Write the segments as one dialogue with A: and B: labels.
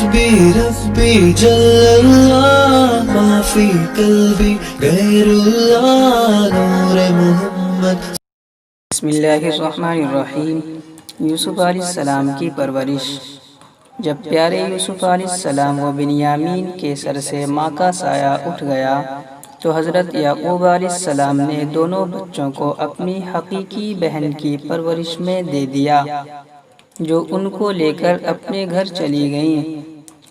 A: حسبي ربي جل الله ما في قلبي غير الله نور محمد۔
B: بسم اللہ الرحمن الرحیم۔ یوسف علیہ السلام کی پرورش۔ جب پیارے یوسف علیہ السلام و بنیامین کے سر سے ماں کا سایہ اٹھ گیا تو حضرت یعقوب علیہ السلام نے دونوں بچوں کو اپنی حقیقی بہن کی پرورش میں دے دیا، جو ان کو لے کر اپنے گھر چلی گئیں۔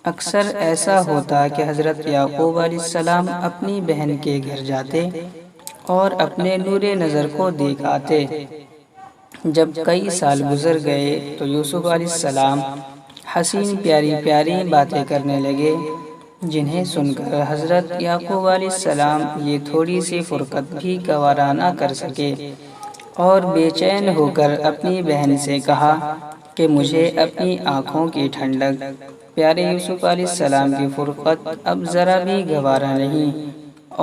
B: اکثر ایسا ہوتا کہ حضرت یعقوب علیہ السلام اپنی بہن کے گھر جاتے اور اپنے نور نظر کو دیکھ آتے۔ جب کئی سال گزر گئے تو یوسف علیہ السلام حسین پیاری پیاری باتیں کرنے لگے، جنہیں سن کر حضرت یعقوب علیہ السلام یہ تھوڑی سی فرقت بھی گوارا نہ کر سکے اور بے چین ہو کر اپنی بہن سے کہا کہ مجھے اپنی آنکھوں کی ٹھنڈک، پیارے یوسف علیہ السلام کی فرقت اب ذرا بھی گوارا نہیں،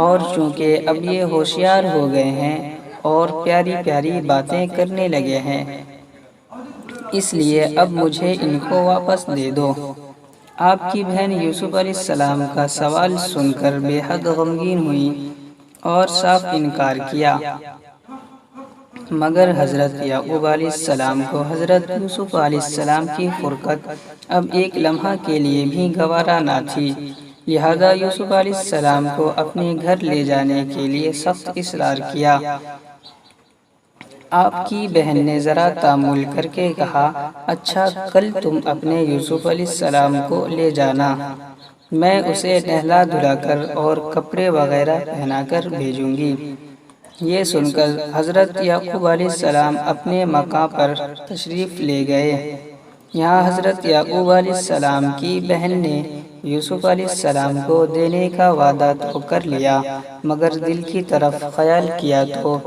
B: اور چونکہ اب یہ ہوشیار ہو گئے ہیں اور پیاری پیاری باتیں کرنے لگے ہیں، اس لیے اب مجھے ان کو واپس دے دو۔ آپ کی بہن یوسف علیہ السلام کا سوال سن کر بے حد غمگین ہوئی اور صاف انکار کیا، مگر حضرت یعقوب علیہ السلام کو حضرت یوسف علیہ السلام کی فرقت اب ایک لمحہ کے لیے بھی گوارا نہ تھی، لہذا یوسف علیہ السلام کو اپنے گھر لے جانے کے لیے سخت اصرار کیا۔ آپ کی بہن نے ذرا تامل کر کے کہا، اچھا کل تم اپنے یوسف علیہ السلام کو لے جانا، میں اسے نہلا دھلا کر اور کپڑے وغیرہ پہنا کر بھیجوں گی۔ یہ سن کر حضرت یعقوب علیہ السلام اپنے مقام پر تشریف لے گئے۔ یہاں حضرت یعقوب علیہ السلام کی بہن نے یوسف علیہ السلام کو دینے کا وعدہ تو کر لیا، مگر دل کی طرف خیال کیا تو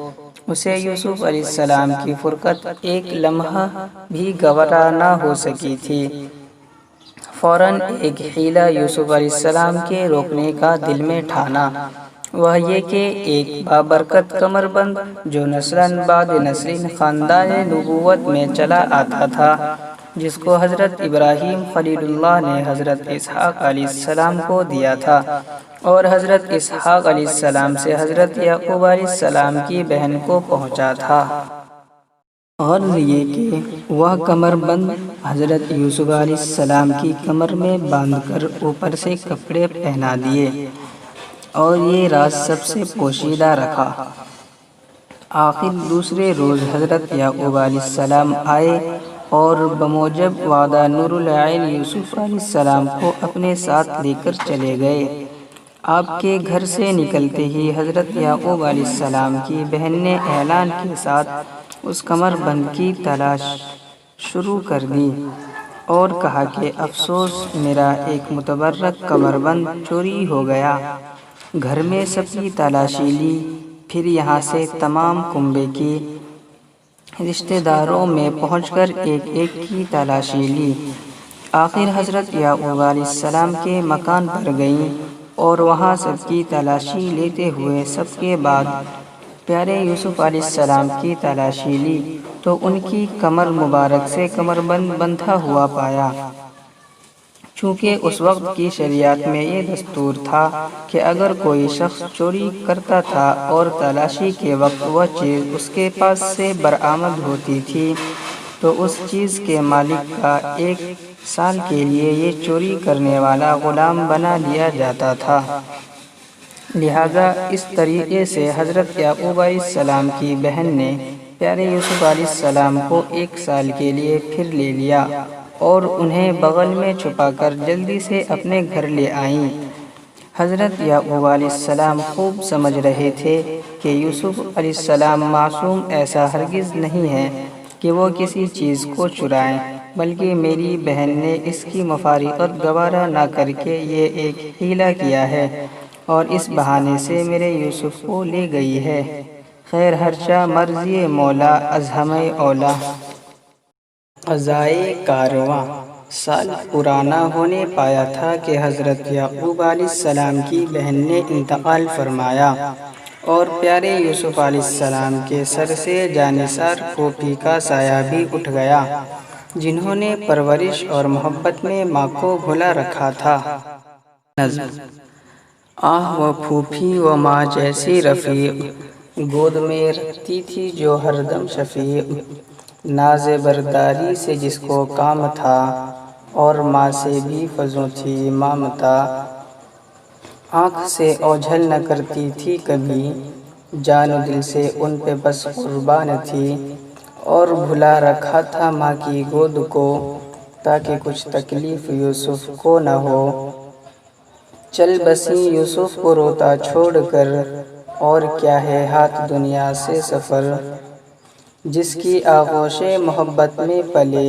B: اسے یوسف علیہ السلام کی فرقت ایک لمحہ بھی گوارا نہ ہو سکی تھی۔ فوراً ایک حیلہ یوسف علیہ السلام کے روکنے کا دل میں ٹھانا، وہ یہ کہ ایک بابرکت کمر بند جو نسلاً بعد نسل خاندان نبوت میں چلا آتا تھا، جس کو حضرت ابراہیم خلیل اللہ نے حضرت اسحاق علیہ السلام کو دیا تھا اور حضرت اسحاق علیہ السلام سے حضرت یعقوب علیہ السلام کی بہن کو پہنچا تھا۔ غرض یہ کہ وہ کمر بند حضرت یوسف علیہ السلام کی کمر میں باندھ کر اوپر سے کپڑے پہنا دیے اور یہ راز سب سے پوشیدہ رکھا۔ آخر دوسرے روز حضرت یعقوب علیہ السلام آئے اور بموجب وعدہ نور العین یوسف علیہ السلام کو اپنے ساتھ لے کر چلے گئے۔ آپ کے گھر سے نکلتے ہی حضرت یعقوب علیہ السلام کی بہن نے اعلان کے ساتھ اس کمر بند کی تلاش شروع کر دی اور کہا کہ افسوس، میرا ایک متبرک کمر بند چوری ہو گیا۔ گھر میں سب کی تلاشی لی، پھر یہاں سے تمام کنبے کی رشتہ داروں میں پہنچ کر ایک ایک کی تلاشی لی، آخر حضرت یعقوب علیہ السلام کے مکان پر گئیں اور وہاں سب کی تلاشی لیتے ہوئے سب کے بعد پیارے یوسف علیہ السلام کی تلاشی لی تو ان کی کمر مبارک سے کمر بند بندھا ہوا پایا۔ چونکہ اس وقت کی شریعت میں یہ دستور تھا کہ اگر کوئی شخص چوری کرتا تھا اور تلاشی کے وقت وہ چیز اس کے پاس سے برآمد ہوتی تھی تو اس چیز کے مالک کا 1 سال کے لیے یہ چوری کرنے والا غلام بنا دیا جاتا تھا۔ لہذا اس طریقے سے حضرت یعقوب علیہ السلام کی بہن نے پیارے یوسف علیہ السلام کو 1 سال کے لیے پھر لے لیا اور انہیں بغل میں چھپا کر جلدی سے اپنے گھر لے آئیں۔ حضرت یعقوب علیہ السلام خوب سمجھ رہے تھے کہ یوسف علیہ السلام معصوم ایسا ہرگز نہیں ہے کہ وہ کسی چیز کو چرائیں، بلکہ میری بہن نے اس کی مفارقت گوارا نہ کر کے یہ ایک حیلہ کیا ہے اور اس بہانے سے میرے یوسف کو لے گئی ہے۔ خیر ہرچہ مرضی مولا از ہمیں اولا۔ قضائے کارواں سال پرانا ہونے پایا تھا کہ حضرت یعقوب علیہ السلام کی بہن نے انتقال فرمایا اور پیارے یوسف علیہ السلام کے سر سے جانثار کوپی کا سایہ بھی اٹھ گیا۔ جنہوں نے پرورش اور محبت میں ماں کو بھلا رکھا تھا۔ نظم: آہ وہ پھوپھی وہ ماں جیسی رفیق، گود میں رکھتی تھی جو ہر دم شفیق، ناز برداری سے جس کو کام تھا، اور ماں سے بھی فزوں تھی ماں متا۔ آنکھ سے اوجھل نہ کرتی تھی کبھی، جان و دل سے ان پہ بس قربان تھی، اور بھلا رکھا تھا ماں کی گود کو، تاکہ کچھ تکلیف یوسف کو نہ ہو۔ چل بسیں یوسف کو روتا چھوڑ کر، اور کیا ہے ہاتھ دنیا سے سفر، جس کی آغوش محبت میں پلے،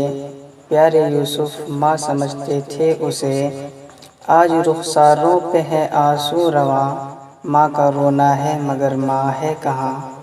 B: پیارے یوسف ماں سمجھتے تھے اسے۔ آج رخساروں پہ ہے آنسو رواں، ماں کا رونا ہے مگر ماں ہے کہاں۔